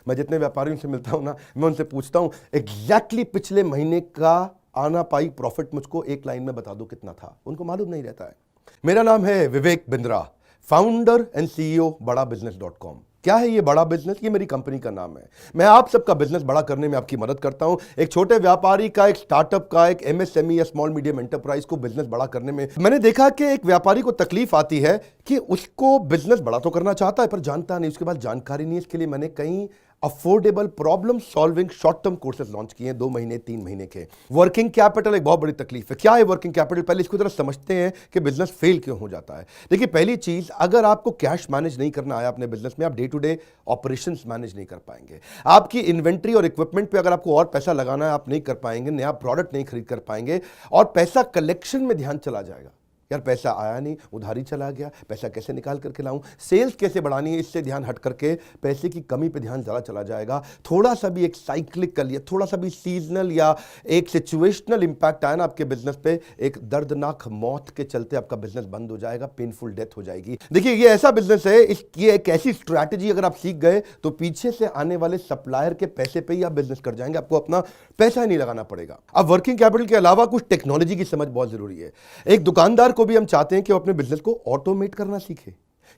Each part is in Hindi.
मैं जितने व्यापारियों से मिलता हूं ना, मैं उनसे पूछता हूं एग्जैक्टली पिछले महीने का आना पाई प्रॉफिट मुझको एक लाइन में बता दो कितना था। उनको मालूम नहीं रहता है। मेरा नाम है Vivek Bindra, founder and CEO बड़ा बिजनेस.com। क्या है ये बड़ा बिजनेस? ये मेरी कंपनी का नाम है। मैं आप सबका बिजनेस बड़ा करने में आपकी मदद करता हूं। एक छोटे व्यापारी का, एक स्टार्टअप का, एक एमएसएमई या स्मॉल मीडियम एंटरप्राइज को बिजनेस बड़ा करने में मैंने देखा कि एक व्यापारी को तकलीफ आती है कि उसको बिजनेस बड़ा तो करना चाहता है पर जानता नहीं, उसके पास जानकारी नहीं है। इसके लिए मैंने कई affordable problem solving short term courses launch किए हैं, 2 महीने 3 महीने के। वर्किंग कैपिटल एक बहुत बड़ी तकलीफ है। क्या है वर्किंग कैपिटल? पहले इसको जरा समझते हैं कि बिजनेस फेल क्यों हो जाता है। देखिए, पहली चीज, अगर आपको कैश मैनेज नहीं करना आया अपने बिजनेस में, आप day to day operations manage नहीं कर पाएंगे। आपकी इन्वेंट्री और इक्विपमेंट पे अगर आपको और पैसा लगाना है, आप नहीं कर पाएंगे। नया प्रोडक्ट नहीं खरीद कर पाएंगे और पैसा कलेक्शन में ध्यान चला जाएगा। यार पैसा आया नहीं, उधारी चला गया, पैसा कैसे निकाल करके लाऊं, सेल्स कैसे बढ़ानी है, इससे ध्यान हट करके पैसे की कमी पे ध्यान ज़्यादा चला जाएगा। थोड़ा सा भी एक साइक्लिकल या थोड़ा सा भी सीजनल या एक सिचुएशनल इंपैक्ट आया ना आपके बिजनेस पे, एक दर्दनाक मौत के चलते आपका बिजनेस बंद हो जाएगा, पेनफुल डेथ हो जाएगी। देखिए, ये ऐसा बिजनेस है, ये एक ऐसी स्ट्रैटेजी अगर आप सीख गए तो पीछे से आने वाले सप्लायर के पैसे पे ही आप बिजनेस कर जाएंगे, आपको अपना पैसा ही नहीं लगाना पड़ेगा। अब वर्किंग कैपिटल के अलावा कुछ टेक्नोलॉजी की समझ बहुत जरूरी है। एक दुकानदार को भी हम चाहते हैं कि वो अपने बिजनेस को ऑटोमेट करना सीखे।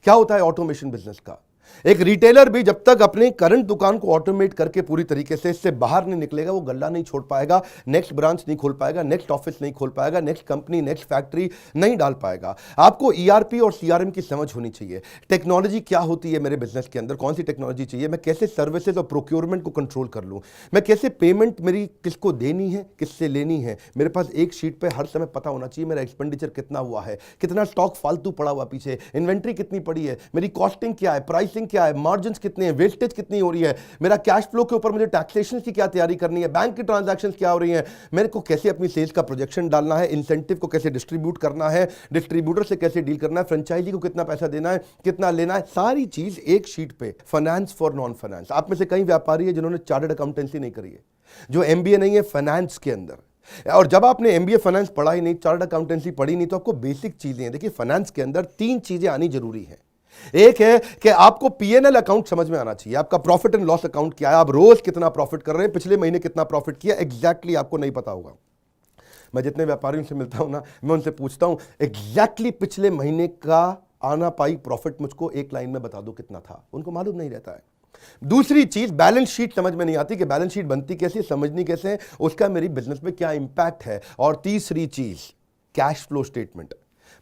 क्या होता है ऑटोमेशन बिजनेस का? एक रिटेलर भी जब तक अपने करंट दुकान को ऑटोमेट करके पूरी तरीके से इससे बाहर नहीं निकलेगा, वो गल्ला नहीं छोड़ पाएगा, नेक्स्ट ब्रांच नहीं खोल पाएगा, नेक्स्ट ऑफिस नहीं खोल पाएगा, नेक्स्ट कंपनी, नेक्स्ट फैक्ट्री नहीं डाल पाएगा। आपको ईआरपी और सीआरएम की समझ होनी चाहिए। टेक्नोलॉजी क्या होती है मेरे बिजनेस के अंदर, कौन सी टेक्नोलॉजी चाहिए, मैं कैसे सर्विसेज और प्रोक्योरमेंट को कंट्रोल कर लूं, मैं कैसे पेमेंट मेरी किसको देनी है, किससे लेनी है। मेरे पास एक शीट पे हर समय पता होना चाहिए मेरा एक्सपेंडिचर कितना हुआ है, कितना स्टॉक फालतू पड़ा हुआ पीछे, इन्वेंट्री कितनी पड़ी है, मेरी कॉस्टिंग क्या है, प्राइसिंग क्या है, मार्जिन कितने हैं, वेस्टेज कितनी हो रही है, मेरा कैश फ्लो के ऊपर मुझे टैक्सेशन की क्या तैयारी करनी है, बैंक की ट्रांजैक्शंस क्या हो रही हैं, मेरे को कैसे अपनी सेल्स का प्रोजेक्शन डालना है, इंसेंटिव को कैसे डिस्ट्रीब्यूट करना है, डिस्ट्रीब्यूटर से कैसे डील करना है, फ्रेंचाइजी को कितना पैसा देना है, कितना लेना है, सारी चीज एक शीट पे। Finance for non finance. आप में से कई व्यापारी है जिन्होंने चार्टर्ड अकाउंटेंसी नहीं करी है, जो एमबीए नहीं है फाइनेंस के अंदर। और जब आपने एमबीए फाइनेंस पढ़ा ही नहीं, चार्टर्ड अकाउंटेंसी पढ़ी नहीं, तो आपको बेसिक चीजें हैं। देखिए, फाइनेंस के अंदर 3 चीजें आनी जरूरी है। एक है कि आपको पीएनएल अकाउंट समझ में आना चाहिए, आपका प्रॉफिट एंड लॉस अकाउंट क्या है, आप रोज कितना प्रॉफिट कर रहे हैं, पिछले महीने कितना प्रॉफिट किया, एग्जैक्टली आपको नहीं पता होगा। मैं जितने व्यापारियों से मिलता हूं ना, मैं उनसे पूछता हूं एग्जैक्टली पिछले महीने का आना पाई प्रॉफिट मुझको एक लाइन में बता दो कितना था। उनको मालूम नहीं रहता है। दूसरी चीज, बैलेंस शीट समझ में नहीं आती कि बैलेंस शीट बनती कैसे, समझनी कैसे है, उसका मेरी बिजनेस में क्या इंपैक्ट है। और तीसरी चीज, cash flow statement.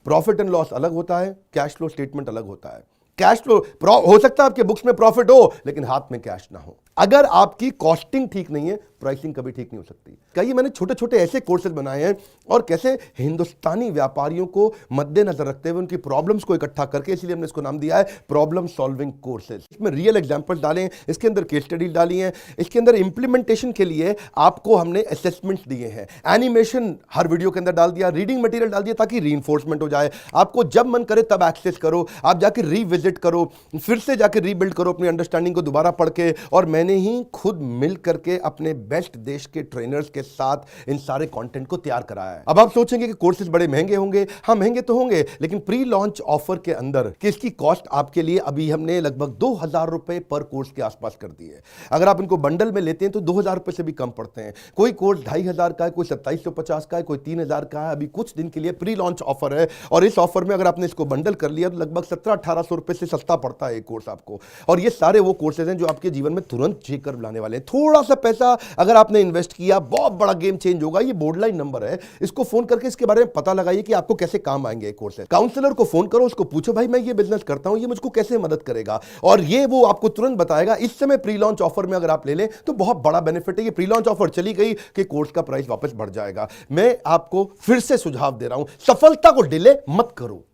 Profit and loss अलग होता है, कैश फ्लो स्टेटमेंट अलग होता है। कैश फ्लो हो सकता है आपके बुक्स में प्रॉफिट हो लेकिन हाथ में कैश ना हो। अगर आपकी कॉस्टिंग ठीक नहीं है, प्राइसिंग कभी ठीक नहीं हो सकती। कई मैंने छोटे छोटे ऐसे कोर्सेज बनाए हैं और कैसे हिंदुस्तानी व्यापारियों को मद्देनजर रखते हुए उनकी प्रॉब्लम्स को इकट्ठा करके, इसलिए हमने इसको नाम दिया है प्रॉब्लम सॉल्विंग कोर्सेज। इसमें रियल एग्जांपल्स डाले हैं, इसके अंदर केस स्टडी डाली है, इसके अंदर इंप्लीमेंटेशन के लिए आपको हमने असेसमेंट्स दिए हैं, एनिमेशन हर वीडियो के अंदर डाल दिया, रीडिंग मटेरियल डाल दिया ताकि रीइंफोर्समेंट हो जाए। आपको जब मन करे तब एक्सेस करो, आप जाके रिविजिट करो, फिर से जाके रीबिल्ड करो अपनी अंडरस्टैंडिंग को दोबारा पढ़ के। और मैंने ही खुद मिल करके अपने बेस्ट देश के ट्रेनर्स के साथ इन सारे कंटेंट को तैयार कराया है। अब आप सोचेंगे कि कोर्सेज बड़े महंगे होंगे। हाँ, महंगे तो होंगे, लेकिन प्री लॉन्च ऑफर के अंदर कि इसकी कॉस्ट आपके लिए अभी हमने लगभग 2000 रुपए पर कोर्स के आसपास कर दी है। अगर आप इनको बंडल में लेते हैं तो 2000 रुपए से भी कम पड़ते हैं। कोई कोर्स 2500 का है, कोई 2750 का है, कोई 3000 का है। अभी कुछ दिन के लिए प्री लॉन्च ऑफर है और इस ऑफर में अगर आपने इसको बंडल कर लिया तो लगभग 1700-1800 रुपए से सस्ता पड़ता है एक कोर्स आपको। और ये सारे वो कोर्सेज हैं जो आपके जीवन में तुरंत चेक कर लाने वाले हैं। थोड़ा सा पैसा अगर आपने इन्वेस्ट किया, बहुत बड़ा गेम चेंज होगा। ये बोर्डलाइन नंबर है, इसको फोन करके इसके बारे में पता लगाइए कि आपको कैसे काम आएंगे कोर्सेज। काउंसलर को फोन करो, उसको पूछो भाई मैं ये बिजनेस करता हूं, ये मुझको कैसे मदद करेगा, और ये वो आपको तुरंत बताएगा। इस समय प्री लॉन्च ऑफर में अगर आप ले लें तो बहुत बड़ा बेनिफिट है। ये प्री लॉन्च ऑफर चली गई कि कोर्स का प्राइस वापस बढ़ जाएगा। मैं आपको फिर से सुझाव दे रहा हूं, सफलता को डिले मत करो।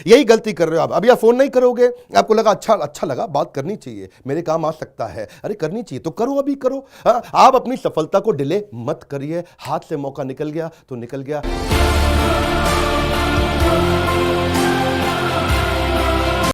यही गलती कर रहे हो आप। अभी आप फोन नहीं करोगे, आपको लगा अच्छा लगा, बात करनी चाहिए, मेरे काम आ सकता है, अरे करनी चाहिए तो करो, अभी करो। आप अपनी सफलता को डिले मत करिए। हाथ से मौका निकल गया तो निकल गया।